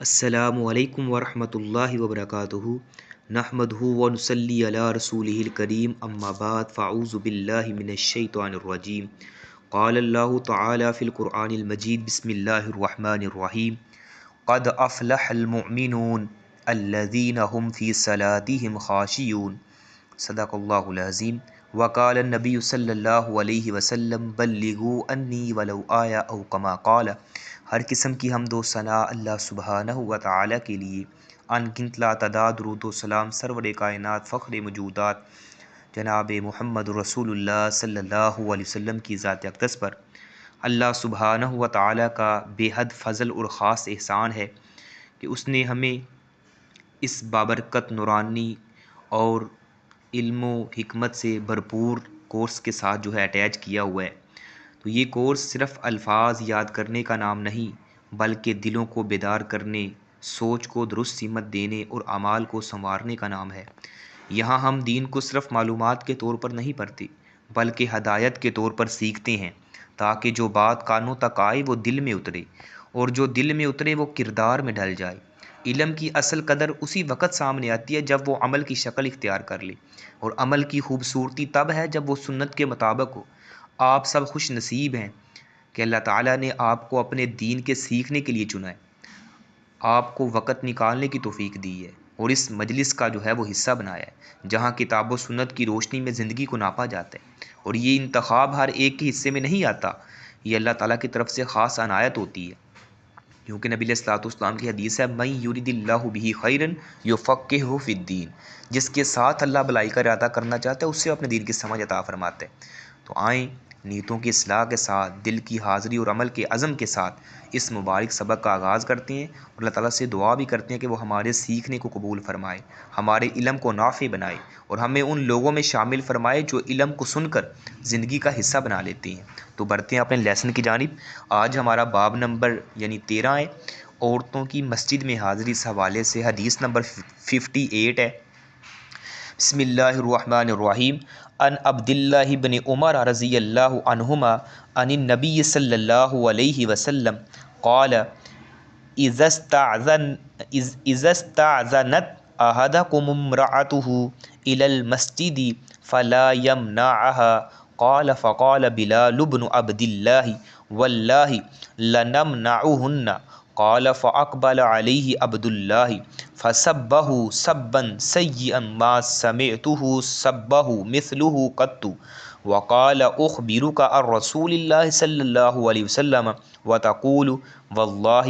السلام علیکم ورحمۃ اللہ وبرکاتہ نحمدہ ونصلی علی رسولہ الکریم اما بعد فاعوذ باللہ من الشیطان الرجیم قال اللہ تعالی فی القرآن المجید بسم اللہ الرحمن الرحیم قد افلح المؤمنون الذین هم فی صلاتهم خاشعون صدق اللہ العظیم وقال النبی صلی اللہ علیہ وسلم بلغوا انی ولو آیا او کما قال۔ ہر قسم کی حمد و ثنا اللہ سبحانہ و تعالی کے لیے، ان گنت لا تعداد درود و سلام سرور کائنات فخر موجودات جناب محمد رسول اللہ صلی اللہ علیہ وسلم کی ذات اقدس پر اللہ سبحانہ و تعالی کا بے حد فضل اور خاص احسان ہے کہ اس نے ہمیں اس بابرکت نورانی اور علم و حکمت سے بھرپور کورس کے ساتھ اٹیچ کیا ہوا ہے۔ تو یہ کورس صرف الفاظ یاد کرنے کا نام نہیں، بلکہ دلوں کو بیدار کرنے، سوچ کو درست سمت دینے اور اعمال کو سنوارنے کا نام ہے۔ یہاں ہم دین کو صرف معلومات کے طور پر نہیں پڑھتے، بلکہ ہدایت کے طور پر سیکھتے ہیں، تاکہ جو بات کانوں تک آئے وہ دل میں اترے، اور جو دل میں اترے وہ کردار میں ڈھل جائے۔ علم کی اصل قدر اسی وقت سامنے آتی ہے جب وہ عمل کی شکل اختیار کر لے، اور عمل کی خوبصورتی تب ہے جب وہ سنت کے مطابق ہو۔ آپ سب خوش نصیب ہیں کہ اللہ تعالیٰ نے آپ کو اپنے دین کے سیکھنے کے لیے چنا ہے، آپ کو وقت نکالنے کی توفیق دی ہے، اور اس مجلس کا وہ حصہ بنایا ہے جہاں کتاب و سنت کی روشنی میں زندگی کو ناپا جاتا ہے۔ اور یہ انتخاب ہر ایک کے حصے میں نہیں آتا، یہ اللہ تعالیٰ کی طرف سے خاص عنایت ہوتی ہے، کیونکہ نبی علیہ الصلوۃ والسلام کی حدیث ہے من یرید اللہ بہ خیرا یفقہہ فی الدین، جس کے ساتھ اللہ بلائی کا ارادہ کرنا چاہتا ہے اس سے اپنے دین کی سمجھ عطا فرماتے ہیں۔ تو آئیں نیتوں کی اصلاح کے ساتھ، دل کی حاضری اور عمل کے عزم کے ساتھ اس مبارک سبق کا آغاز کرتے ہیں، اور اللہ تعالیٰ سے دعا بھی کرتے ہیں کہ وہ ہمارے سیکھنے کو قبول فرمائے، ہمارے علم کو نافع بنائے، اور ہمیں ان لوگوں میں شامل فرمائے جو علم کو سن کر زندگی کا حصہ بنا لیتے ہیں۔ تو بڑھتے ہیں اپنے لیسن کی جانب۔ آج ہمارا باب نمبر 13 ہے، عورتوں کی مسجد میں حاضری اس حوالے سے حدیث نمبر 58 ہے۔ بسم اللہ الرحمن الرحیم۔ ان عبد اللہ بن عمر رضی اللہ عنہما عن النبی صلی اللہ علیہ وسلم قال اذا استعذنت احدکم امرأته الى المسجد فلا يمنعها قال فقال بلال بن عبد الله واللہ لنمنعهن قال فاقبل علیہ عبد اللہ فسبہ سبا سیئا ما سمعته سبہ مثلہ قط وقال اخبرک عن رسول اللہ صلی اللہ علیہ وسلم وتقول واللہ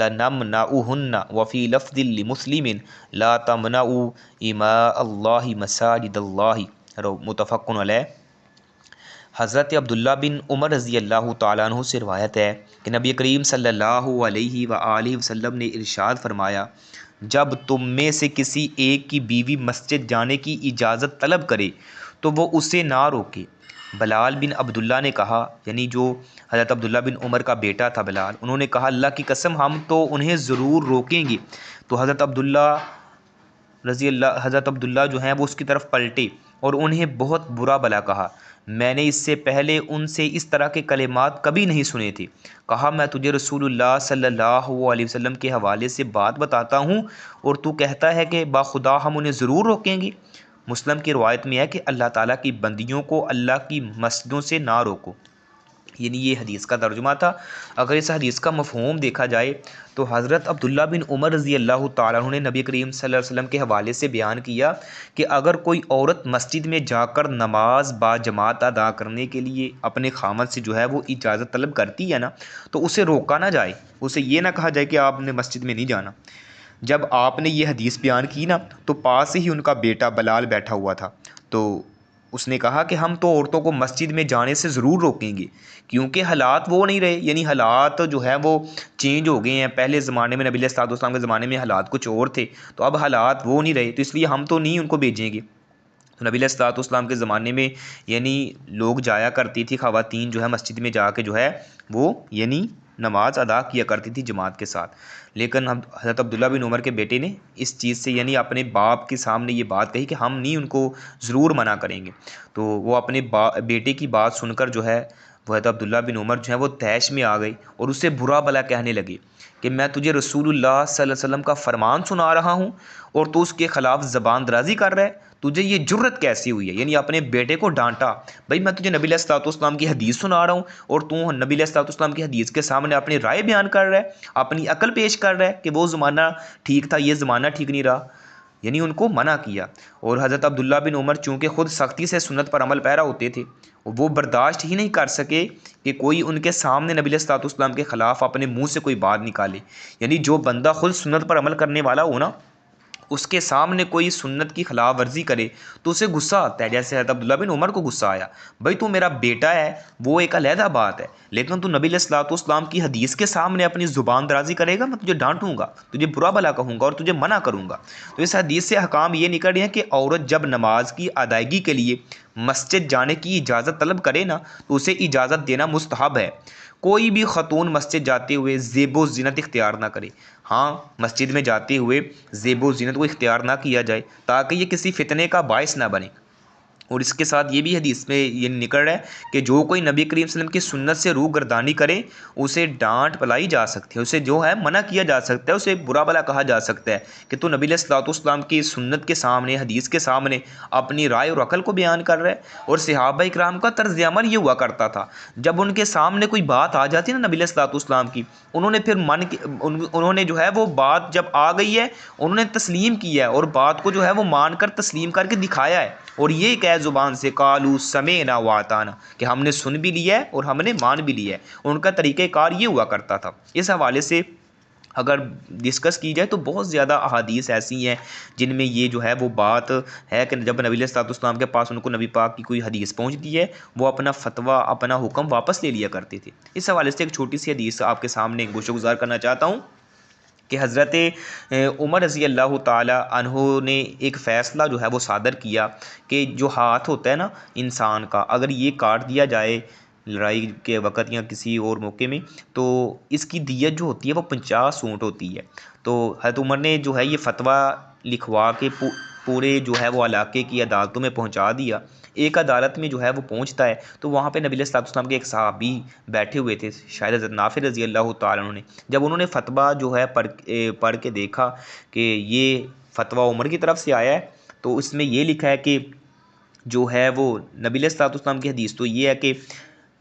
لنمنعهن وفی لفظ لمسلم لا تمنعوا اماء اللہ مساجد اللہ، متفق علیہ۔ حضرت عبداللہ بن عمر رضی اللہ تعالیٰ عنہ سے روایت ہے کہ نبی کریم صلی اللہ علیہ وآلہ وسلم نے ارشاد فرمایا، جب تم میں سے کسی ایک کی بیوی مسجد جانے کی اجازت طلب کرے تو وہ اسے نہ روکے۔ بلال بن عبداللہ نے کہا، یعنی جو حضرت عبداللہ بن عمر کا بیٹا تھا بلال، انہوں نے کہا اللہ کی قسم ہم تو انہیں ضرور روکیں گے۔ تو حضرت عبداللہ جو ہیں وہ اس کی طرف پلٹے اور انہیں بہت برا بھلا کہا، میں نے اس سے پہلے ان سے اس طرح کے کلمات کبھی نہیں سنے تھے۔ کہا میں تجھے رسول اللہ صلی اللہ علیہ وسلم کے حوالے سے بات بتاتا ہوں اور تو کہتا ہے کہ باخدا ہم انہیں ضرور روکیں گے۔ مسلم کی روایت میں ہے کہ اللہ تعالیٰ کی بندیوں کو اللہ کی مسجدوں سے نہ روکو، یعنی یہ حدیث کا ترجمہ تھا۔ اگر اس حدیث کا مفہوم دیکھا جائے تو حضرت عبداللہ بن عمر رضی اللہ تعالیٰ عنہ نے نبی کریم صلی اللہ علیہ وسلم کے حوالے سے بیان کیا کہ اگر کوئی عورت مسجد میں جا کر نماز با جماعت ادا کرنے کے لیے اپنے خامد سے وہ اجازت طلب کرتی ہے نا، تو اسے روکا نہ جائے، اسے یہ نہ کہا جائے کہ آپ نے مسجد میں نہیں جانا۔ جب آپ نے یہ حدیث بیان کی نا تو پاس ہی ان کا بیٹا بلال بیٹھا ہوا تھا، تو اس نے کہا کہ ہم تو عورتوں کو مسجد میں جانے سے ضرور روکیں گے، کیونکہ حالات وہ نہیں رہے، یعنی حالات وہ چینج ہو گئے ہیں۔ پہلے زمانے میں نبی علیہ الصلوۃ والسلام کے زمانے میں حالات کچھ اور تھے، تو اب حالات وہ نہیں رہے، تو اس لیے ہم تو نہیں ان کو بھیجیں گے۔ تو نبی علیہ الصلوۃ والسلام کے زمانے میں لوگ جایا کرتی تھی، خواتین مسجد میں جا کے وہ نماز ادا کیا کرتی تھی جماعت کے ساتھ، لیکن حضرت عبداللہ بن عمر کے بیٹے نے اس چیز سے اپنے باپ کے سامنے یہ بات کہی کہ ہم نہیں ان کو ضرور منع کریں گے۔ تو وہ اپنے بیٹے کی بات سن کر وہ حضرت عبداللہ بن عمر جو ہیں وہ طیش میں آ گئے اور اسے برا بھلا کہنے لگے کہ میں تجھے رسول اللہ صلی اللہ علیہ وسلم کا فرمان سنا رہا ہوں اور تو اس کے خلاف زبان درازی کر رہا ہے، تجھے یہ جرت کیسی ہوئی ہے؟ یعنی اپنے بیٹے کو ڈانٹا، بھائی میں تجھے نبی علیہ الصلوۃ والسلام کی حدیث سنا رہا ہوں اور تو نبی علیہ الصلوۃ والسلام کی حدیث کے سامنے اپنی رائے بیان کر رہا ہے، اپنی عقل پیش کر رہا ہے کہ وہ زمانہ ٹھیک تھا، یہ زمانہ ٹھیک نہیں رہا، یعنی ان کو منع کیا۔ اور حضرت عبداللہ بن عمر چونکہ خود سختی سے سنت پر عمل پیرا ہوتے تھے، وہ برداشت ہی نہیں کر سکے کہ کوئی ان کے سامنے نبی علیہ الصلوۃ والسلام کے خلاف اپنے منہ سے کوئی بات نکالے، یعنی جو بندہ خود سنت پر عمل کرنے والا ہو نا، اس کے سامنے کوئی سنت کی خلاف ورزی کرے تو اسے غصہ آتا ہے، جیسے حضرت عبداللہ بن عمر کو غصہ آیا، بھائی تو میرا بیٹا ہے وہ ایک علیحدہ بات ہے، لیکن تو نبی علیہ الصلوۃ والسلام کی حدیث کے سامنے اپنی زبان درازی کرے گا، میں تجھے ڈانٹوں گا، تجھے برا بھلا کہوں گا اور تجھے منع کروں گا۔ تو اس حدیث سے احکام یہ نکل رہے ہیں کہ عورت جب نماز کی ادائیگی کے لیے مسجد جانے کی اجازت طلب کرے نا تو اسے اجازت دینا مستحب ہے۔ کوئی بھی خاتون مسجد جاتے ہوئے زیب و زینت اختیار نہ کرے، ہاں مسجد میں جاتے ہوئے زیب و زینت کو اختیار نہ کیا جائے تاکہ یہ کسی فتنے کا باعث نہ بنے۔ اور اس کے ساتھ یہ بھی حدیث میں یہ نکل رہا ہے کہ جو کوئی نبی کریم صلی اللہ علیہ وسلم کی سنت سے روح گردانی کرے اسے ڈانٹ پلائی جا سکتی ہے، اسے جو ہے منع کیا جا سکتا ہے، اسے برا بھلا کہا جا سکتا ہے کہ تو نبی علیہ الصلوۃ والسلام کی سنت کے سامنے، حدیث کے سامنے اپنی رائے اور عقل کو بیان کر رہا ہے۔ اور صحابہ اکرام کا طرز عمل یہ ہوا کرتا تھا، جب ان کے سامنے کوئی بات آ جاتی نا نبی علیہ الصلوۃ والسلام کی، انہوں نے پھر انہوں نے جو ہے وہ بات جب آ گئی ہے انہوں نے تسلیم کیا ہے اور بات کو جو ہے وہ مان کر تسلیم کر کے دکھایا ہے، اور یہ کہہ زبان سے قالوا سمعنا واطعنا کہ ہم نے سن بھی لیا ہے اور ہم نے مان بھی لیا ہے۔ ان کا طریقہ کار یہ ہوا کرتا تھا۔ اس حوالے سے اگر ڈسکس کی جائے تو بہت زیادہ احادیث ایسی ہیں جن میں یہ جو ہے وہ بات ہے کہ جب نبی علیہ الصلوۃ والسلام کے پاس ان کو نبی پاک کی کوئی حدیث پہنچتی ہے وہ اپنا فتویٰ، اپنا حکم واپس لے لیا کرتے تھے۔ اس حوالے سے ایک چھوٹی سی حدیث آپ کے سامنے گوشہ گزار کرنا چاہتا ہوں کہ حضرت عمر رضی اللہ تعالی عنہ نے ایک فیصلہ جو ہے وہ صادر کیا کہ جو ہاتھ ہوتا ہے نا انسان کا، اگر یہ کاٹ دیا جائے لڑائی کے وقت یا کسی اور موقع میں تو اس کی دیت جو ہوتی ہے وہ 50 اونٹ ہوتی ہے۔ تو حضرت عمر نے جو ہے یہ فتویٰ لکھوا کے پورے جو ہے وہ علاقے کی عدالتوں میں پہنچا دیا۔ ایک عدالت میں جو ہے وہ پہنچتا ہے تو وہاں پہ نبی علیہ الصلوۃ والسلام کے ایک صحابی بیٹھے ہوئے تھے، شاید حضرت نافع رضی اللہ تعالیٰ عنہ نے، جب انہوں نے فتویٰ جو ہے پڑھ کے دیکھا کہ یہ فتویٰ عمر کی طرف سے آیا ہے تو اس میں یہ لکھا ہے کہ جو ہے وہ نبی علیہ الصلوۃ والسلام کی حدیث تو یہ ہے کہ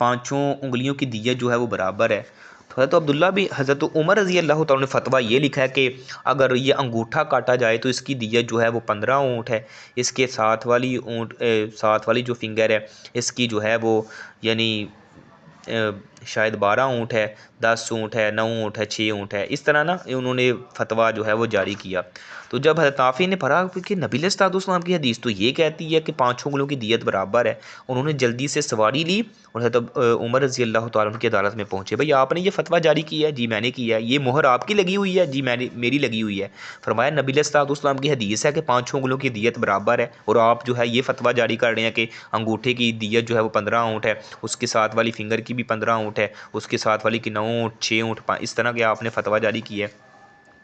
5 انگلیوں کی دیت جو ہے وہ برابر ہے۔ تو حضرت عمر رضی اللہ تعالیٰ نے فتویٰ یہ لکھا ہے کہ اگر یہ انگوٹھا کاٹا جائے تو اس کی دیت جو ہے وہ 15 اونٹ ہے، اس کے ساتھ والی جو فنگر ہے اس کی جو ہے وہ یعنی شاید 12 اونٹ ہے، 10 اونٹ ہے، 9 اونٹ ہے، 6 اونٹ ہے، اس طرح نا انہوں نے فتویٰ جو ہے وہ جاری کیا۔ تو جب حضرت نافع نے پڑھا کہ نبی علیہ الصلوۃ والسلام کی حدیث تو یہ کہتی ہے کہ 5 انگلیوں کی دیت برابر ہے، انہوں نے جلدی سے سواری لی اور حضرت عمر رضی اللہ تعالیٰ عنہ کی عدالت میں پہنچے، بھئی آپ نے یہ فتویٰ جاری کیا ہے؟ جی میں نے کیا ہے۔ یہ مہر آپ کی لگی ہوئی ہے؟ جی میری لگی ہوئی ہے۔ فرمایا نبی علیہ الصلوۃ والسلام کی حدیث ہے کہ 5 انگلیوں کی دیت برابر ہے اور آپ جو ہے یہ فتویٰ جاری کر رہے ہیں کہ انگوٹھے کی دیت جو ہے وہ 15 اونٹ ہے، اس کے ساتھ والی فنگر کی بھی 15 اونٹ ہے، اس کے ساتھ والی کی 9 اونٹ، 6 اونٹ، اس طرح کے آپ نے فتویٰ جاری کیا ہے۔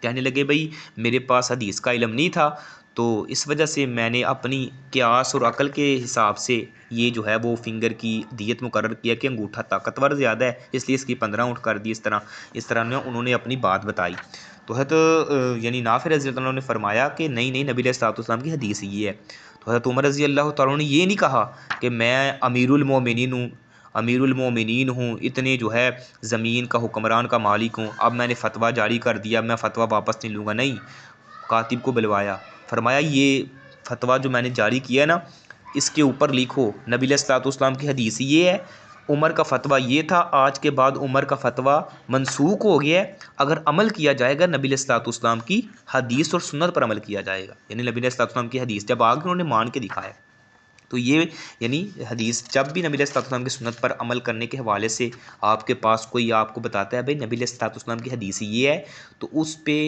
کہنے لگے بھئی میرے پاس حدیث کا علم نہیں تھا تو اس وجہ سے میں نے اپنی قیاس اور عقل کے حساب سے یہ جو ہے وہ فنگر کی دیت مقرر کیا کہ انگوٹھا طاقتور زیادہ ہے اس لیے اس کی 15 اونٹ کر دی۔ اس طرح انہوں نے اپنی بات بتائی تو حضرت یعنی نافع رضی اللہ عنہ نے فرمایا کہ نہیں نبی علیہ الصلوۃ والسلام کی حدیث یہ ہے۔ تو حضرت عمر رضی اللہ تعالیٰ نے یہ نہیں کہا کہ میں امیر المومنین ہوں، اتنے جو ہے زمین کا حکمران کا مالک ہوں، اب میں نے فتویٰ جاری کر دیا، میں فتویٰ واپس نہیں لوں گا، نہیں، کاتب کو بلوایا، فرمایا یہ فتویٰ جو میں نے جاری کیا نا اس کے اوپر لکھو نبی علیہ الصلوۃ والسلام کی حدیث یہ ہے، عمر کا فتویٰ یہ تھا، آج کے بعد عمر کا فتویٰ منسوخ ہو گیا ہے، اگر عمل کیا جائے گا نبی علیہ الصلوۃ والسلام کی حدیث اور سنت پر عمل کیا جائے گا، یعنی نبی علیہ الصلوۃ والسلام کی حدیث جب آگے انہوں نے مان کے دکھایا۔ تو یہ یعنی حدیث جب بھی نبی علیہ الصلوۃ والسلام کی سنت پر عمل کرنے کے حوالے سے آپ کے پاس کوئی آپ کو بتاتا ہے بھئی نبی علیہ الصلوۃ والسلام کی حدیث یہ ہے تو اس پہ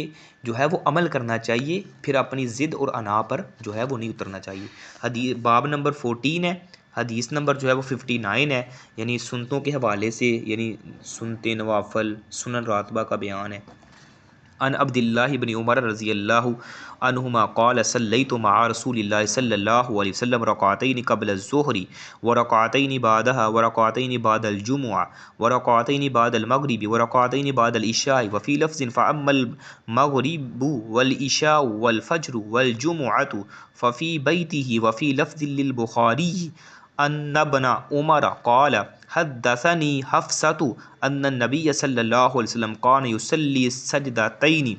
جو ہے وہ عمل کرنا چاہیے، پھر اپنی ضد اور انا پر جو ہے وہ نہیں اترنا چاہیے۔ حدیث باب نمبر 14 ہے، حدیث نمبر جو ہے وہ 59 ہے، یعنی سنتوں کے حوالے سے، یعنی سنت نوافل، سنن راتبہ کا بیان ہے۔ عن عبد الله بن عمر رضی اللہ عنہما قال صلیت مع رسول اللہ صلی اللہ علیہ وسلم رکعتین قبل الظہر ورکعتین بعدها ورکعتین بعد الجمعہ ورکعتین بعد المغرب ورکعتین بعد العشاء وفی لفظ فاما المغرب والعشاء والفجر والجمعة ففی بیته وفی لفظ للبخاری ان ابن عمر قال حدثني حفصة ان النبي صلی اللہ علیہ وسلم كان يصلي سجدتين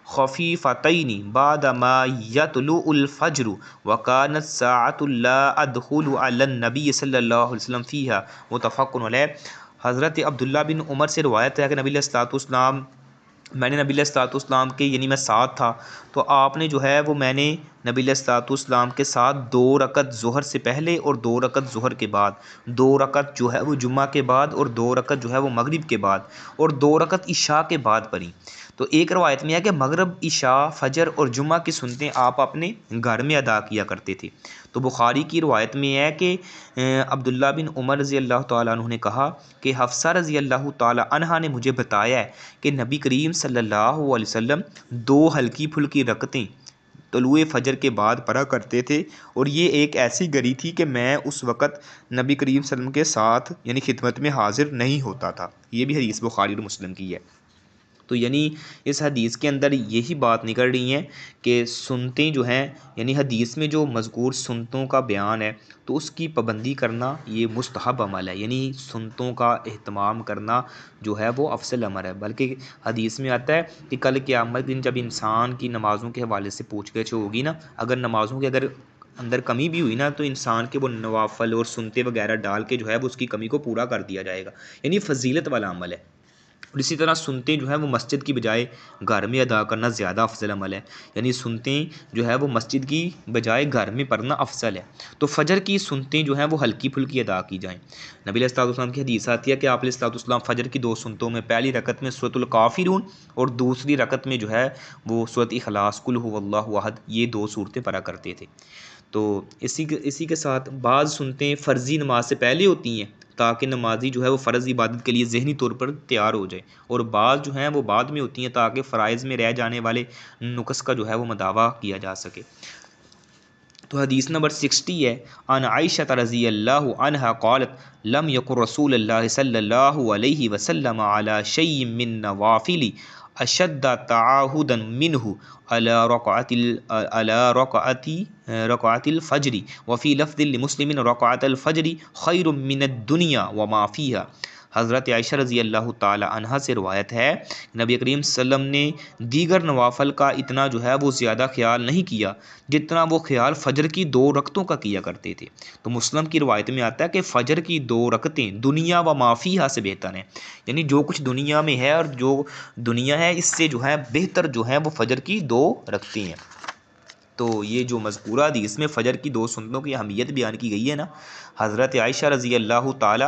خفيفتين بعد ما يطلع الفجر وكانت ساعة لا ادخل على النبي صلی اللہ علیہ وسلم فيها متفق علیہ۔ حضرت عبداللہ بن عمر سے روایت ہے کہ نبی علیہ الصلوۃ والسلام میں نے نبی علیہ الصلوۃ والسلام کے یعنی میں ساتھ تھا تو آپ نے جو ہے وہ میں نے نبی علیہ الصلوۃ والسلام کے ساتھ 2 رکعت ظہر سے پہلے اور 2 رکعت ظہر کے بعد، 2 رکعت جو ہے وہ جمعہ کے بعد اور 2 رکعت جو ہے وہ مغرب کے بعد اور 2 رکعت عشاء کے بعد پڑھی۔ تو ایک روایت میں ہے کہ مغرب، عشاء، فجر اور جمعہ کی سنتیں آپ اپنے گھر میں ادا کیا کرتے تھے۔ تو بخاری کی روایت میں ہے کہ عبداللہ بن عمر رضی اللہ تعالیٰ عنہ نے کہا کہ حفصہ رضی اللہ تعالیٰ عنہا نے مجھے بتایا ہے کہ نبی کریم صلی اللہ علیہ وسلم 2 ہلکی پھلکی رکعتیں طلوع فجر کے بعد پڑھا کرتے تھے، اور یہ ایک ایسی گھڑی تھی کہ میں اس وقت نبی کریم صلی اللہ علیہ وسلم کے ساتھ یعنی خدمت میں حاضر نہیں ہوتا تھا۔ یہ بھی حدیث بخاری اور مسلم کی ہے۔ تو یعنی اس حدیث کے اندر یہی بات نکل رہی ہیں کہ سنتیں جو ہیں یعنی حدیث میں جو مذکور سنتوں کا بیان ہے تو اس کی پابندی کرنا یہ مستحب عمل ہے، یعنی سنتوں کا اہتمام کرنا جو ہے وہ افضل عمل ہے۔ بلکہ حدیث میں آتا ہے کہ کل قیامت دن جب انسان کی نمازوں کے حوالے سے پوچھ گچھ ہوگی نا، اگر نمازوں کے اندر کمی بھی ہوئی نا تو انسان کے وہ نوافل اور سنتے وغیرہ ڈال کے جو ہے وہ اس کی کمی کو پورا کر دیا جائے گا، یعنی فضیلت والا عمل ہے۔ اور اسی طرح سنتیں جو ہیں وہ مسجد کی بجائے گھر میں ادا کرنا زیادہ افضل عمل ہے، یعنی سنتیں جو ہے وہ مسجد کی بجائے گھر میں پڑھنا افضل ہے۔ تو فجر کی سنتیں جو ہیں وہ ہلکی پھلکی ادا کی جائیں۔ نبی علیہ الصلوۃ والسلام کی حدیث آتی ہے کہ آپ علیہ الصلوۃ والسلام فجر کی 2 سنتوں میں پہلی رکعت میں سورۃ الکافرون اور دوسری رکعت میں جو ہے وہ سورۃ اخلاص قل هو اللہ احد، یہ 2 سورتیں پڑھا کرتے تھے۔ تو اسی کے ساتھ بعض سنتیں فرضی نماز سے پہلے ہوتی ہیں تاکہ نمازی جو ہے وہ فرض عبادت کے لیے ذہنی طور پر تیار ہو جائے، اور بعض جو ہیں وہ بعد میں ہوتی ہیں تاکہ فرائض میں رہ جانے والے نقص کا جو ہے وہ مداوع کیا جا سکے۔ تو حدیث نمبر 60 ہے، عن عائشہ رضی اللہ عنہا قالت لم یکن رسول اللہ صلی اللہ علیہ وسلم علی شیء من نوافل اشد تعاہدا منہ علی رکعت الفجر وفی لفظ لمسلم رکعت الفجر خیر من الدنیا وما فیہا۔ حضرت عائشہ رضی اللہ تعالی عنہا سے روایت ہے نبی کریم صلی اللہ علیہ وسلم نے دیگر نوافل کا اتنا جو ہے وہ زیادہ خیال نہیں کیا جتنا وہ خیال فجر کی 2 رکعتوں کا کیا کرتے تھے۔ تو مسلم کی روایت میں آتا ہے کہ فجر کی 2 رکعتیں دنیا و ما فیہا سے بہتر ہیں، یعنی جو کچھ دنیا میں ہے اور جو دنیا ہے اس سے جو ہے بہتر جو ہے وہ فجر کی 2 رکعتیں ہیں۔ تو یہ جو مذکورہ حدیث میں فجر کی 2 سنتوں کی اہمیت بیان کی گئی ہے نا، حضرت عائشہ رضی اللہ تعالی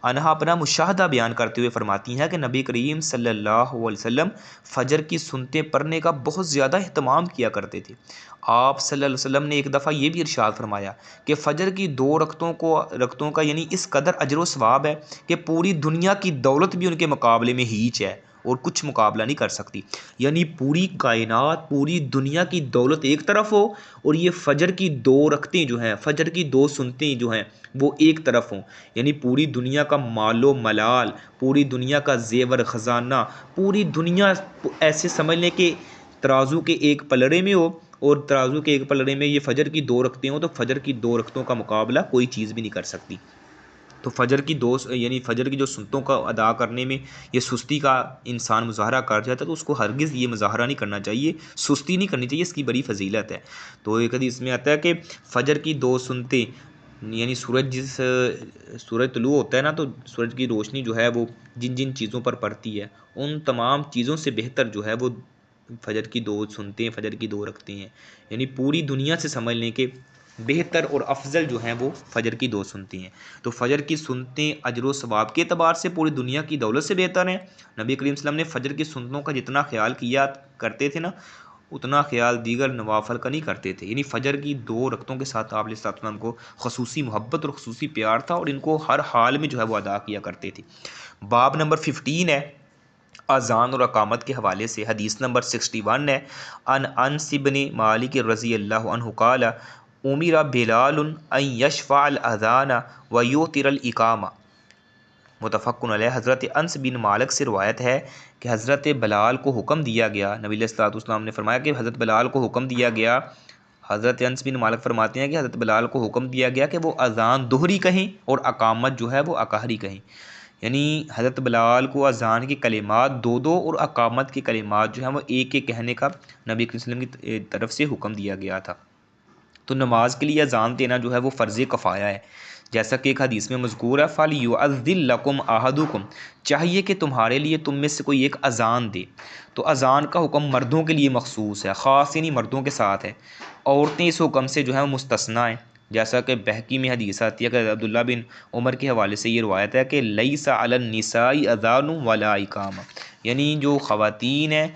عنہا اپنا مشاہدہ بیان کرتے ہوئے فرماتی ہیں کہ نبی کریم صلی اللہ علیہ وسلم فجر کی سنتیں پڑھنے کا بہت زیادہ اہتمام کیا کرتے تھے۔ آپ صلی اللہ علیہ وسلم نے ایک دفعہ یہ بھی ارشاد فرمایا کہ فجر کی 2 رکعتوں کا یعنی اس قدر اجر و ثواب ہے کہ پوری دنیا کی دولت بھی ان کے مقابلے میں ہیچ ہے اور کچھ مقابلہ نہیں کر سکتی، یعنی پوری کائنات پوری دنیا کی دولت ایک طرف ہو اور یہ فجر کی 2 رکعتیں جو ہیں فجر کی 2 سنتیں جو ہیں وہ ایک طرف ہوں، یعنی پوری دنیا کا مال و ملال، پوری دنیا کا زیور خزانہ، پوری دنیا ایسے سمجھ لیں کہ ترازو کے ایک پلڑے میں ہو اور ترازو کے ایک پلڑے میں یہ فجر کی 2 رکعتیں ہوں تو فجر کی 2 رکعتوں کا مقابلہ کوئی چیز بھی نہیں کر سکتی۔ تو فجر کی 2 یعنی فجر کی جو سنتوں کا ادا کرنے میں یہ سستی کا انسان مظاہرہ کر جاتا ہے تو اس کو ہرگز یہ مظاہرہ نہیں کرنا چاہیے، سستی نہیں کرنی چاہیے، اس کی بڑی فضیلت ہے۔ تو ایک حدیث میں آتا ہے کہ فجر کی 2 سنتیں یعنی سورج طلوع ہوتا ہے نا تو سورج کی روشنی جو ہے وہ جن جن چیزوں پر پڑتی ہے ان تمام چیزوں سے بہتر جو ہے وہ فجر کی 2 سنتیں فجر کی 2 رکعتیں ہیں، یعنی پوری دنیا سے سمجھ لیں کہ بہتر اور افضل جو ہیں وہ فجر کی 2 سنتیں ہیں۔ تو فجر کی سنتیں اجر و ثواب کے اعتبار سے پوری دنیا کی دولت سے بہتر ہیں۔ نبی کریم صلی اللہ علیہ وسلم نے فجر کی سنتوں کا جتنا خیال کیا کرتے تھے نا اتنا خیال دیگر نوافل کا نہیں کرتے تھے، یعنی فجر کی 2 رکعتوں کے ساتھ آپ علیہ السلام کو خصوصی محبت اور خصوصی پیار تھا اور ان کو ہر حال میں جو ہے وہ ادا کیا کرتے تھے۔ باب نمبر 15 ہے، اذان اور اقامت کے حوالے سے حدیث نمبر 61 ہے، ان انس بن مالک رضی اللہ عنہ قال امر بلال ان یشفع الاذان ویوتر الاقامہ، متفق علیہ۔ حضرت انس بن مالک سے روایت ہے کہ حضرت بلال کو حکم دیا گیا، نبی علیہ الصلوۃ والسلام نے فرمایا کہ حضرت بلال کو حکم دیا گیا، حضرت انس بن مالک فرماتے ہیں کہ حضرت بلال کو حکم دیا گیا کہ وہ اذان دوہری کہیں اور اقامت جو ہے وہ اقہری کہیں، یعنی حضرت بلال کو اذان کے کلمات دو اور اقامت کے کلمات جو ہیں وہ ایک ایک کہنے کا نبی کریم صلی اللہ علیہ وسلم کی طرف سے حکم دیا گیا تھا۔ تو نماز کے لیے اذان دینا جو ہے وہ فرض کفایہ ہے، جیسا کہ ایک حدیث میں مذکور ہے فَلْيُؤَذِّن لَكُمْ أَحَدُكُمْ، چاہیے کہ تمہارے لیے تم میں سے کوئی ایک اذان دے۔ تو اذان کا حکم مردوں کے لیے مخصوص ہے، خاص یعنی مردوں کے ساتھ ہے، عورتیں اس حکم سے جو ہے وہ مستثنیٰ ہیں، جیسا کہ بہقی میں حدیث آتی ہے کہ عبداللہ بن عمر کے حوالے سے یہ روایت ہے کہ لیس علی النساء اذان ولا اقامہ، یعنی جو خواتین ہیں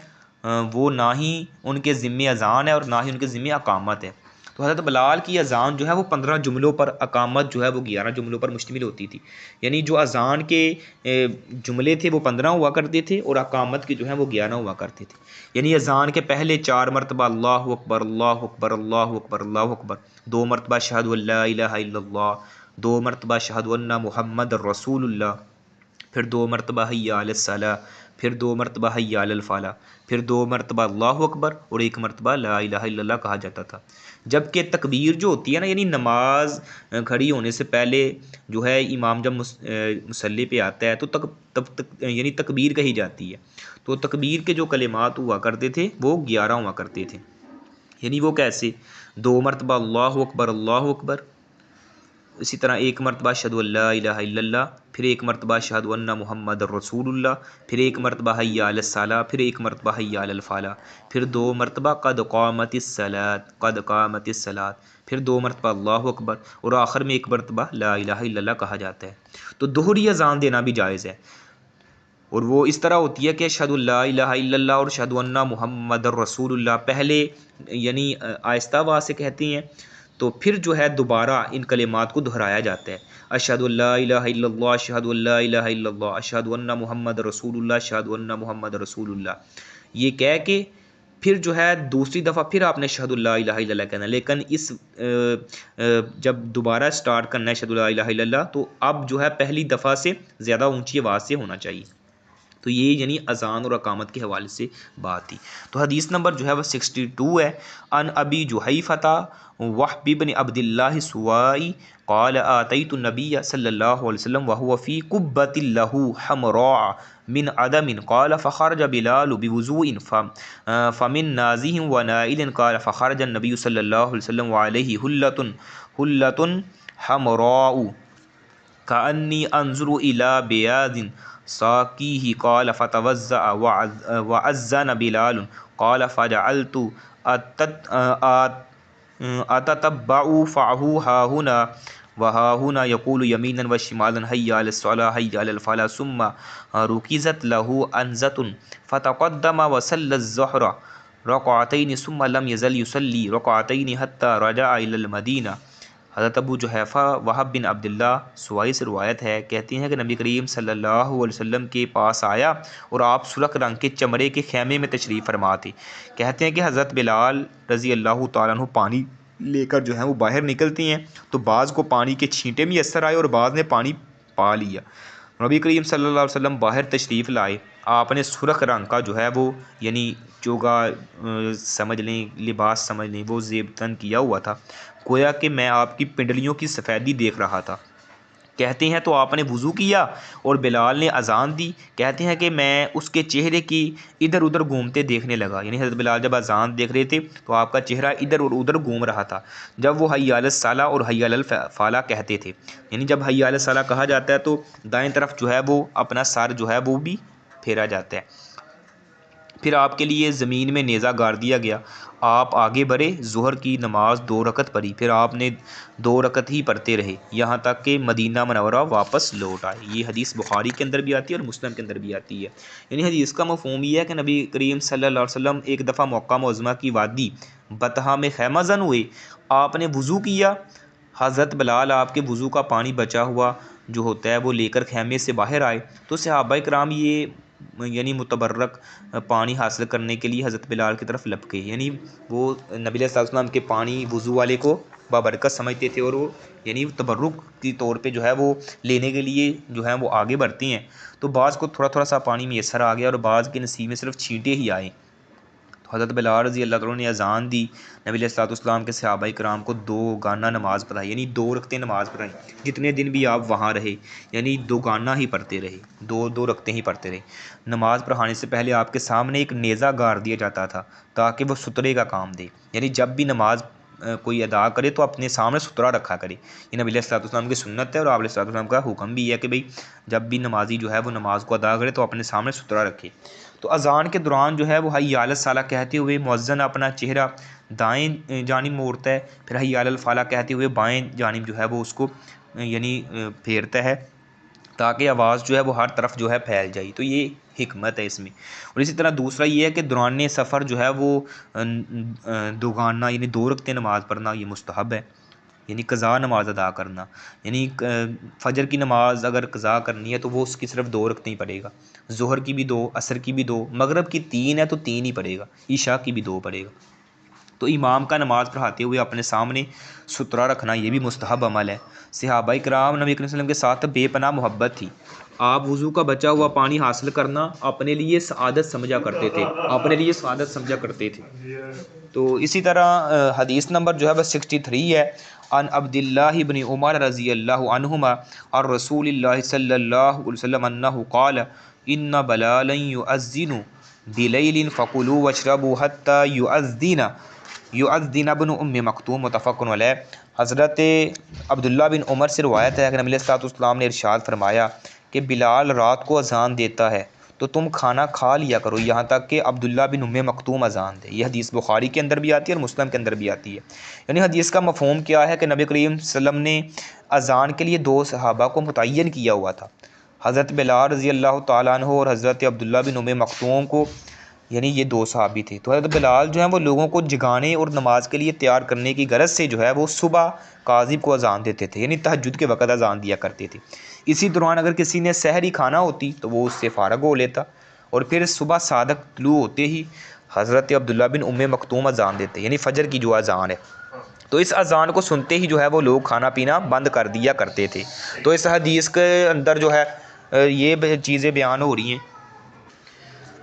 وہ نہ ہی ان کے ذمے اذان ہے اور نہ ہی ان کے ذمے اقامت ہے۔ تو حضرت بلال کی اذان جو ہے وہ 15 جملوں پر، اقامت جو ہے وہ 11 جملوں پر مشتمل ہوتی تھی، یعنی جو اذان کے جملے تھے وہ 15 ہوا کرتے تھے اور اقامت کے جو ہیں وہ 11 ہوا کرتے تھے، یعنی اذان کے پہلے 4 مرتبہ اللہ اکبر اللہ اکبر اللہ اکبر اللہ اکبر، 2 مرتبہ اشہد ان لا الہ الا اللہ، 2 مرتبہ اشہد ان محمد الرسول اللہ، پھر 2 مرتبہ حی علی الصلاۃ، پھر 2 مرتبہ حی علی الفلاح، پھر 2 مرتبہ اللہ اکبر اور 1 مرتبہ لا الہ الا اللہ کہا جاتا تھا۔ جبکہ تکبیر جو ہوتی ہے نا، یعنی نماز کھڑی ہونے سے پہلے جو ہے امام جب مصلی پہ آتا ہے تو یعنی تکبیر کہی جاتی ہے، تو تکبیر کے جو کلمات ہوا کرتے تھے وہ 11 ہوا کرتے تھے، یعنی وہ کیسے 2 مرتبہ اللہ اکبر، اسی طرح 1 مرتبہ اشہد ان لا الہ الا اللہ، پھر 1 مرتبہ اشہد ان محمد الرسول اللہ، پھر 1 مرتبہ حی علی الصلاۃ، پھر 1 مرتبہ حی علی الفلاح، پھر 2 مرتبہ قد قامت الصلاۃ، پھر 2 مرتبہ اللہ اکبر اور آخر میں 1 مرتبہ لا الہ الا اللہ کہا جاتا ہے۔ تو دوہری اذان دینا بھی جائز ہے، اور وہ اس طرح ہوتی ہے کہ اشہد ان لا الہ الا اللہ اور اشہد ان محمد الرسول اللہ پہلے یعنی آہستہ آواز سے کہتے ہیں، تو پھر جو ہے دوبارہ ان کلمات کو دہرایا جاتا ہے، اشہد ان لا الہ الا اللہ، اشہد ان لا الہ الا اللہ، اشہد ان محمد رسول اللہ، اشہد ان محمد رسول اللہ، یہ کہہ کے پھر جو ہے دوسری دفعہ پھر آپ نے اشہد ان لا الہ الا اللہ کہنا، لیکن اس جب دوبارہ سٹارٹ کرنا ہے اشہد ان لا الہ الا اللہ تو اب جو ہے پہلی دفعہ سے زیادہ اونچی آواز سے ہونا چاہیے۔ تو یہ یعنی اذان اور اقامت کے حوالے سے بات تھی۔ تو حدیث نمبر جو ہے وہ 62 ہے، ان ابی جحیفۃ وحب بن عبد اللہ سوائی قال آتیت النبی صلی اللہ علیہ وسلم وهو فی قبۃ له حمراء من عدم قال فخرج بلال بوضوء فمن نازه ونائل قال فخرج النبی صلی اللہ علیہ وسلم وعلیہ حلۃ حمراء کأنی انظر الی بیاض ساقیہ قال فتوضأ وأذن بلال قال فجعلت أتتبع فعه ها هنا وها هنا يقول يمينا وشمالا حي على الصلاة حي على الفلاح ثم ركزت له أنزة فتقدم وصلى الظهر ركعتين ثم لم يزل يصلي ركعتين حتى رجع إلى المدينة۔ حضرت ابو جحیفہ وہب بن عبداللہ سوائی سے روایت ہے، کہتے ہیں کہ نبی کریم صلی اللہ علیہ وسلم کے پاس آیا اور آپ سرخ رنگ کے چمڑے کے خیمے میں تشریف فرما تھے، کہتے ہیں کہ حضرت بلال رضی اللہ تعالیٰ عنہ پانی لے کر جو ہیں وہ باہر نکلتے ہیں، تو بعض کو پانی کے چھینٹے میں اثر آئے اور بعض نے پانی پا لیا۔ نبی کریم صلی اللہ علیہ وسلم باہر تشریف لائے، آپ نے سرخ رنگ کا جو ہے وہ یعنی چوگا سمجھ لیں، لباس سمجھ لیں، وہ زیب تن کیا ہوا تھا، گویا کہ میں آپ کی پنڈلیوں کی سفیدی دیکھ رہا تھا۔ کہتے ہیں تو آپ نے وضو کیا اور بلال نے اذان دی، کہتے ہیں کہ میں اس کے چہرے کی ادھر ادھر گھومتے دیکھنے لگا، یعنی حضرت بلال جب اذان دیکھ رہے تھے تو آپ کا چہرہ ادھر اور ادھر گھوم رہا تھا جب وہ حی علی الصلاۃ اور حی علی الفلاح کہتے تھے، یعنی جب حی علی الصلاۃ کہا جاتا ہے تو دائیں طرف جو ہے وہ اپنا سر جو ہے وہ بھی پھیرا جاتا ہے۔ پھر آپ کے لیے زمین میں نیزہ گاڑ دیا گیا، آپ آگے بڑھے، ظہر کی نماز 2 رکعت پڑھی، پھر آپ نے 2 رکعت ہی پڑھتے رہے یہاں تک کہ مدینہ منورہ واپس لوٹ آئے۔ یہ حدیث بخاری کے اندر بھی آتی ہے اور مسلم کے اندر بھی آتی ہے۔ یعنی حدیث کا مفہوم یہ ہے کہ نبی کریم صلی اللہ علیہ وسلم ایک دفعہ مکہ معظمہ کی وادی بطحا میں خیمہ زن ہوئے، آپ نے وضو کیا، حضرت بلال آپ کے وضو کا پانی بچا ہوا جو ہوتا ہے وہ لے کر خیمے سے باہر آئے، تو صحابہ کرام یہ یعنی متبرک پانی حاصل کرنے کے لیے حضرت بلال کی طرف لپکے، یعنی وہ نبی علیہ السلام کے پانی وضو والے کو بابرکت سمجھتے تھے، اور وہ یعنی تبرک کی طور پہ جو ہے وہ لینے کے لیے جو ہے وہ آگے بڑھتی ہیں۔ تو بعض کو تھوڑا تھوڑا سا پانی میسر آ گیا اور بعض کے نصیب میں صرف چھینٹے ہی آئے، تو حضرت بلال رضی اللہ عنہ نے اذان دی، نبی علیہ السلام کے صحابہ کرام کو 2 گانا نماز پڑھائی، یعنی 2 رکعتیں نماز پڑھائی، جتنے دن بھی آپ وہاں رہے، یعنی 2 گانا ہی پڑھتے رہے، 2 رکعتیں ہی پڑھتے رہے۔ نماز پڑھانے سے پہلے آپ کے سامنے ایک نیزہ گاڑ دیا جاتا تھا تاکہ وہ سترے کا کام دے، یعنی جب بھی نماز کوئی ادا کرے تو اپنے سامنے سترا رکھا کرے، یہ نبی علیہ السلام کی سنت ہے، اور آپ علیہ السلام کا حکم بھی ہے کہ بھئی جب بھی نمازی جو ہے وہ نماز کو ادا کرے تو اپنے سامنے سترا رکھے۔ تو اذان کے دوران جو ہے وہ حی علی الصلاۃ کہتے ہوئے مؤذن اپنا چہرہ دائیں جانب موڑتا ہے، پھر حی علی الفلاح کہتے ہوئے بائیں جانب جو ہے وہ اس کو یعنی پھیرتا ہے تاکہ آواز جو ہے وہ ہر طرف جو ہے پھیل جائے، تو یہ حکمت ہے اس میں۔ اور اسی طرح دوسرا یہ ہے کہ دوران سفر جو ہے وہ 2 گانا یعنی 2 رکعتیں نماز پڑھنا یہ مستحب ہے، یعنی قضا نماز ادا کرنا، یعنی فجر کی نماز اگر قضا کرنی ہے تو وہ اس کی صرف 2 رکعتیں ہی پڑھے گا، ظہر کی بھی 2، عصر کی بھی 2، مغرب کی 3 ہے تو 3 ہی پڑھے گا، عشاء کی بھی 2 پڑھے گا۔ تو امام کا نماز پڑھاتے ہوئے اپنے سامنے سترا رکھنا یہ بھی مستحب عمل ہے۔ صحابہ کرام نبی کریم صلی اللہ علیہ وسلم کے ساتھ بے پناہ محبت تھی، آپ وضو کا بچا ہوا پانی حاصل کرنا اپنے لیے سعادت سمجھا کرتے تھے، اپنے لیے سعادت سمجھا کرتے تھے۔ تو اسی طرح حدیث نمبر جو ہے بس 63 ہے، عن عبد اللہ بن عمر رضی اللہ عنہما عن رسول اللہ صلی اللہ علیہ وسلم انہ قال ان بلالا یؤذن بلیل فکلوا واشربوا حتی یؤذن ابن ام مکتوم، متفق علیہ۔ حضرت عبداللہ بن عمر سے روایت ہے کہ نبی علیہ السلام نے ارشاد فرمایا کہ بلال رات کو اذان دیتا ہے تو تم کھانا کھا لیا کرو یہاں تک کہ عبداللہ بن ام مکتوم اذان دے۔ یہ حدیث بخاری کے اندر بھی آتی ہے اور مسلم کے اندر بھی آتی ہے۔ یعنی حدیث کا مفہوم کیا ہے کہ نبی کریم صلی اللہ علیہ وسلم نے اذان کے لیے 2 صحابہ کو متعین کیا ہوا تھا، حضرت بلال رضی اللہ تعالیٰ عنہ اور حضرت عبداللہ بن ام مکتوم کو، یعنی یہ 2 صحابی تھے۔ تو حضرت بلال جو ہیں وہ لوگوں کو جگانے اور نماز کے لیے تیار کرنے کی غرض سے جو ہے وہ صبح کاذب کو اذان دیتے تھے، یعنی تہجد کے وقت اذان دیا کرتے تھے۔ اسی دوران اگر کسی نے سحری کھانا ہوتی تو وہ اس سے فارغ ہو لیتا، اور پھر صبح صادق طلوع ہوتے ہی حضرت عبداللہ بن ام مکتوم اذان دیتے، یعنی فجر کی جو اذان ہے۔ تو اس اذان کو سنتے ہی جو ہے وہ لوگ کھانا پینا بند کر دیا کرتے تھے۔ تو اس حدیث کے اندر جو ہے یہ چیزیں بیان ہو رہی ہیں۔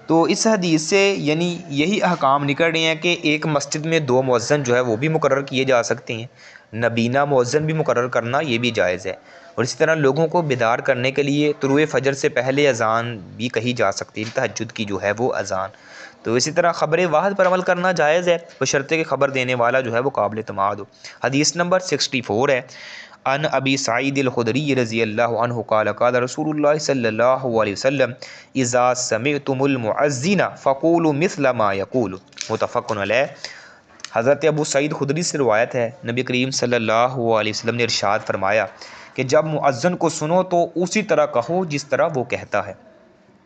تو اس حدیث سے یعنی یہی احکام نکل رہے ہیں کہ ایک مسجد میں 2 مؤذن جو ہے وہ بھی مقرر کیے جا سکتے ہیں، نبینہ مؤذن بھی مقرر کرنا یہ بھی جائز ہے، اور اسی طرح لوگوں کو بیدار کرنے کے لیے طلوع فجر سے پہلے اذان بھی کہی جا سکتی ہے، تہجد کی جو ہے وہ اذان۔ تو اسی طرح خبر واحد پر عمل کرنا جائز ہے بشرطے کہ خبر دینے والا جو ہے وہ قابل اعتماد ہو۔ حدیث نمبر 64 ہے، عن ابی سعید الخدری رضی اللہ عنہ قال قال رسول اللہ صلی اللہ علیہ وسلم اذا سمعتم المؤذن فقولوا مثل ما یقول، متفق علیہ۔ حضرت ابو سعید خدری سے روایت ہے، نبی کریم صلی اللہ علیہ وسلم نے ارشاد فرمایا کہ جب مؤذن کو سنو تو اسی طرح کہو جس طرح وہ کہتا ہے،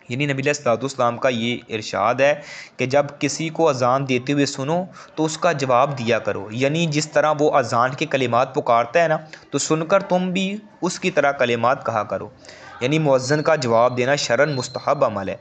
یعنی نبی علیہ السلام کا یہ ارشاد ہے کہ جب کسی کو اذان دیتے ہوئے سنو تو اس کا جواب دیا کرو، یعنی جس طرح وہ اذان کے کلمات پکارتا ہے نا تو سن کر تم بھی اس کی طرح کلمات کہا کرو، یعنی مؤذن کا جواب دینا شرعاً مستحب عمل ہے۔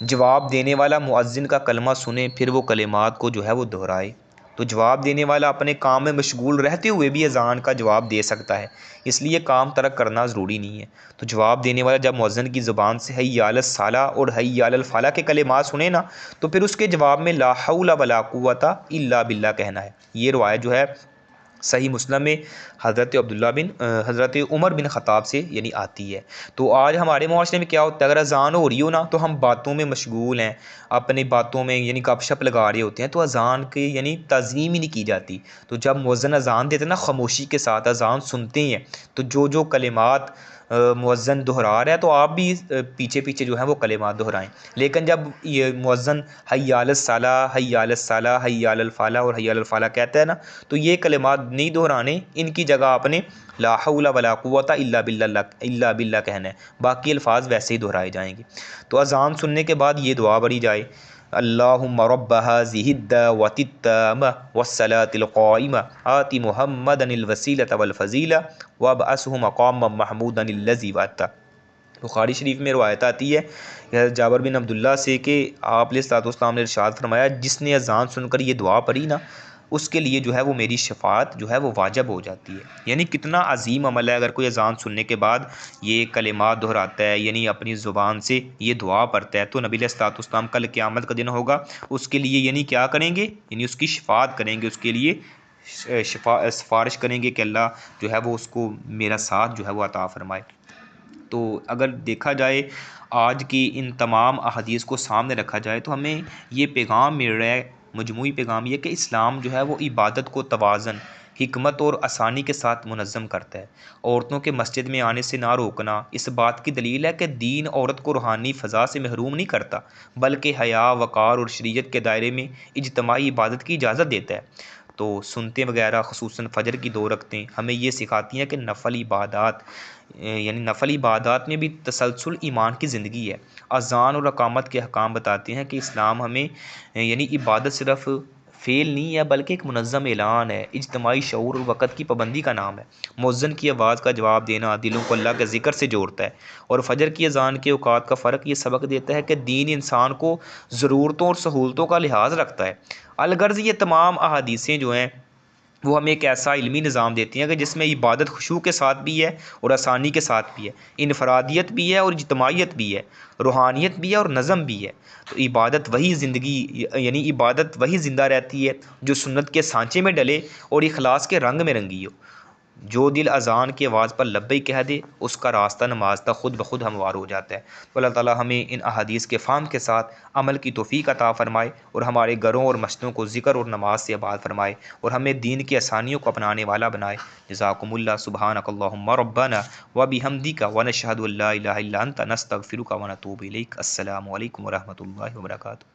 جواب دینے والا مؤذن کا کلمہ سنے پھر وہ کلمات کو جو ہے وہ دہرائے، تو جواب دینے والا اپنے کام میں مشغول رہتے ہوئے بھی اذان کا جواب دے سکتا ہے، اس لیے کام ترک کرنا ضروری نہیں ہے۔ تو جواب دینے والا جب مؤذن کی زبان سے حی علی الصلاۃ اور حی علی الفلاح کے کلمات سنے نا تو پھر اس کے جواب میں لا حول ولا قوت الا باللہ کہنا ہے۔ یہ روایت جو ہے صحیح مسلم میں حضرت عمر بن خطاب سے یعنی آتی ہے۔ تو آج ہمارے معاشرے میں کیا ہوتا ہے، اگر اذان ہو رہی ہو نا تو ہم باتوں میں مشغول ہیں، اپنی باتوں میں یعنی گپ شپ لگا رہے ہوتے ہیں، تو اذان کی یعنی تعظیم ہی نہیں کی جاتی۔ تو جب مؤذن اذان دیتے ہیں نا خاموشی کے ساتھ اذان سنتے ہیں، تو جو کلمات مؤذن دہرا رہا ہے تو آپ بھی پیچھے پیچھے جو ہے وہ کلمات دہرائیں، لیکن جب یہ مؤذن حی علی الصلاۃ حی علی الصلاۃ حی علی الفلاح اور حی علی الفلاح کہتا ہے نا تو یہ کلمات نہیں دہرانے، ان کی جگہ آپ نے لا حول ولا قوت الا باللہ کہنا ہے، باقی الفاظ ویسے ہی دہرائے جائیں گے۔ تو اذان سننے کے بعد یہ دعا پڑھی جائے، اللہم رب هذه الدعوة التامة والصلاة القائمة آت محمدا الوسیلة والفضیلة وابعثه مقاما محمودا الذی وعدته۔ بخاری شریف میں روایت آتی ہے حضرت جابر بن عبداللہ سے کہ آپ علیہ الصلوۃ والسلام نے ارشاد فرمایا جس نے اذان سن کر یہ دعا پڑھی نا اس کے لیے جو ہے وہ میری شفاعت جو ہے وہ واجب ہو جاتی ہے. یعنی کتنا عظیم عمل ہے اگر کوئی اذان سننے کے بعد یہ کلمات دہراتا ہے، یعنی اپنی زبان سے یہ دعا پڑھتا ہے، تو نبی علیہ الصلوۃ والسلام کل قیامت کا دن ہوگا اس کے لیے یعنی کیا کریں گے، یعنی اس کی شفاعت کریں گے، اس کے لیے سفارش کریں گے کہ اللہ جو ہے وہ اس کو میرا ساتھ جو ہے وہ عطا فرمائے. تو اگر دیکھا جائے آج کی ان تمام احادیث کو سامنے رکھا جائے تو ہمیں یہ پیغام مل رہا ہے، مجموعی پیغام یہ کہ اسلام جو ہے وہ عبادت کو توازن، حکمت اور آسانی کے ساتھ منظم کرتا ہے. عورتوں کے مسجد میں آنے سے نہ روکنا اس بات کی دلیل ہے کہ دین عورت کو روحانی فضا سے محروم نہیں کرتا، بلکہ حیا، وقار اور شریعت کے دائرے میں اجتماعی عبادت کی اجازت دیتا ہے. تو سنتیں وغیرہ خصوصاً فجر کی 2 رکعتیں ہمیں یہ سکھاتی ہیں کہ نفل عبادات یعنی نفل عبادات میں بھی تسلسل ایمان کی زندگی ہے. اذان اور اقامت کے احکام بتاتے ہیں کہ اسلام ہمیں یعنی عبادت صرف فعل نہیں ہے بلکہ ایک منظم اعلان ہے، اجتماعی شعور اور وقت کی پابندی کا نام ہے. مؤذن کی آواز کا جواب دینا دلوں کو اللہ کے ذکر سے جوڑتا ہے، اور فجر کی اذان کے اوقات کا فرق یہ سبق دیتا ہے کہ دین انسان کو ضرورتوں اور سہولتوں کا لحاظ رکھتا ہے. الغرض یہ تمام احادیثیں جو ہیں وہ ہمیں ایک ایسا علمی نظام دیتی ہیں کہ جس میں عبادت خشوع کے ساتھ بھی ہے اور آسانی کے ساتھ بھی ہے، انفرادیت بھی ہے اور اجتماعیت بھی ہے، روحانیت بھی ہے اور نظم بھی ہے. تو عبادت وہی زندگی یعنی عبادت وہی زندہ رہتی ہے جو سنت کے سانچے میں ڈلے اور اخلاص کے رنگ میں رنگی ہو. جو دل اذان کی آواز پر لبیک کہہ دے اس کا راستہ نماز تک خود بخود ہموار ہو جاتا ہے. تو اللہ تعالیٰ ہمیں ان احادیث کے فہم کے ساتھ عمل کی توفیق عطا فرمائے اور ہمارے گھروں اور مسجدوں کو ذکر اور نماز سے آباد فرمائے اور ہمیں دین کی آسانیوں کو اپنانے والا بنائے. جزاکم اللہ. سبحانک اللہم ربنا وبحمدک ونشہد ان لا الہ الا انت نستغفرک ونتوب الیک. السلام علیکم ورحمۃ اللہ وبرکاتہ.